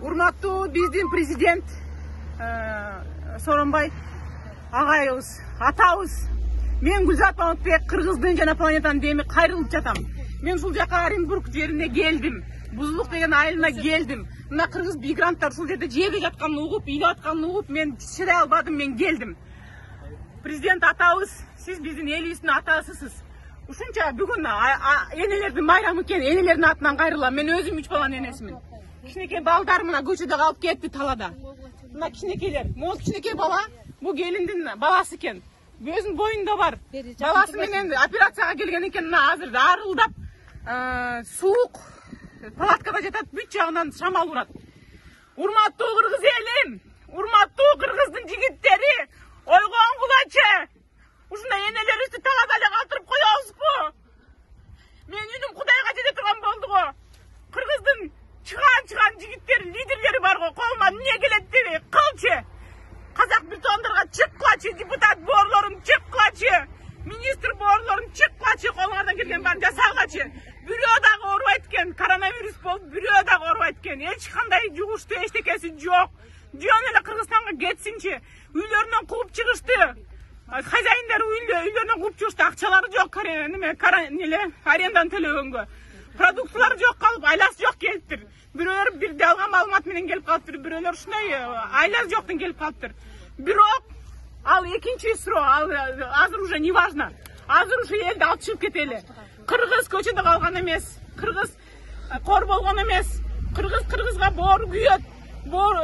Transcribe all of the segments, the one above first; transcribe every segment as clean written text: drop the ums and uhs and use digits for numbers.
Урматтуу биздин президент Сооронбай агайыбыз, атабыз, мен Гүлзат Мамытбек Кыргыздын жана планетанын деми кайрылып жатам. Мен ушул жака Оренбург жерине келдим. Бузулук деген айылына келдим. Мына кыргыз мигранттар ушул жерде жебе жатканын угуп, үйлөп атканын угуп, мен чыдай албадым, мен келдим. Президент атабыз, сиз биздин элибиздин атасысыз. Ушунча бүгүн энелердин майрамы экен, энелердин атынан кайрылам. Мен өзүм 3 баланын энесимин. Кичинекей балдар мына көчөдө калып кетти талада. Мына кичинекейлер, могу кичинекей бала, бу келиндин баласы экен. Өзүнүн боюнда бар. Баласы менен операцияга келген экен, мына азыр арылдап, суук палаткада жатат, бүт жагынан шамал урат. Урматтуу кыргыз элим, урматтуу кыргыздын жигиттери, ойгон кулачы. Ушундай энелерибизди талада эле калтырып коебузбу? Мен үнүм Кудайга жете турган болду го. Кыргыздын чыган жигиттери, лидерлери бар го. Колума эмне келет деби, кылчы. Казак бетондарга чыккылачы, депутат боорлорун чыккылачы, министр боорлорун чыккылачы, колуңардан келген баарын жасагылачы. Бирөө дагы оорубайт экен, коронавирус болуп, бирөө дагы оорубайт экен. Эч кандай жугуштуу эчтекеси жок. Жөн эле Кыргызстанга кетсинчи. Үйлөрүнөн кууп чыгышты. Хозяиндер үйлөрүнөн кууп чыгышты. Акчалары жок, арендан төлөгөнгө. Продуктылары жок калып, айласы жок келиптир. Бирөөлөр бирде алган маалымат менен келип калыптыр. Бирөөлөр ушундай айласы жоктон келип калыптыр. Бирок ал экинчи суроо, азыр уже не важно. Азыр ушу элди алып чыгып кетели. Кыргыз көчөдө калган эмес. Кыргыз кор болгон эмес. Кыргызга боору күйөт. Боору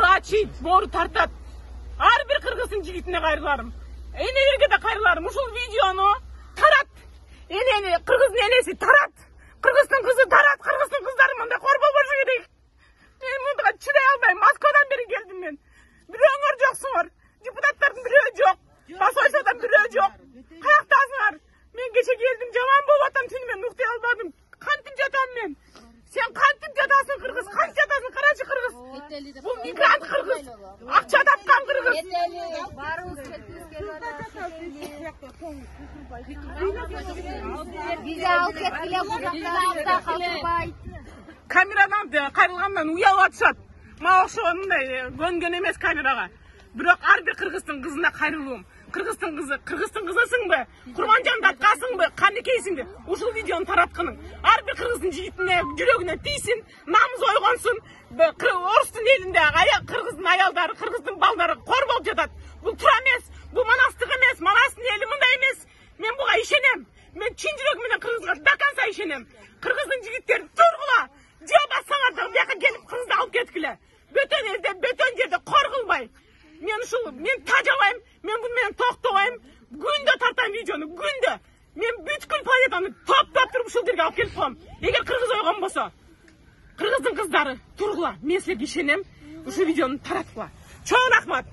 ачыйт, боору тартат. Ар бир кыргыздын жигитине кайрыларым. Энелерге да кайрыларым. Ушул видеону тарат. Кыргыздын энеси тарат. Кыргыздын кызы тарат. Кыргыздын кыздары мындай кор болбошу керек. Мен мындайга чыдай албайм. Москвадан бери келдим мен. Бирөөңөр жоксуңар. Депутаттардын бирөө жок. Посольстводон бирөө жок. Каяктасыңар? Мен кече келдим, жаман болуп атам, түнү мен уктay албадым. Кантип жатам мен? Сен кантип жатасың, кыргыз? Кантип жатасың? Карачы кыргыз. Бул мигрант кыргыз. Акча тапкан кыргыз. Камерадан кайрылгандан уялып атышат. Мага окшогон мындай көнгөн эмес камерага. Бирок ар бир кыргыздын кызына кайрылуум. Кыргыздын кызысыңбы? Курманжан даткасыңбы? Канекейсиңби? Ушул видеону таратканың. Ар бир кыргыздын жигитине, жүрөгүнө тийсин, намыз ойгонсун. Орустун элинде кыргыздын аялдары, кыргыздын балдары кор болуп жатат. Бул туура эмес, бул манастык эмес, манастын эли мындай эмес. Мен буга ишенем. Мен чын жүрөгүм менен кыргызга до конца ишенем. Кыргыздын жигиттери тургула. Же бассаңар да бияка келип кызды алып кеткиле. Бөтөн элде, бөтөн жерде кор кылбай. Мен тажабайм, мен буну менен токтобойм. Күндө тартам видеону, күндө. Мен бүткүл планетаны топтоп туруп ушул жерге алып келип коем. Эгер кыргыз ойгон болсо, кыргыздын кыздары тургула. Мен силерге ишенем. Ушул видеону тараткыла. Чоң рахмат.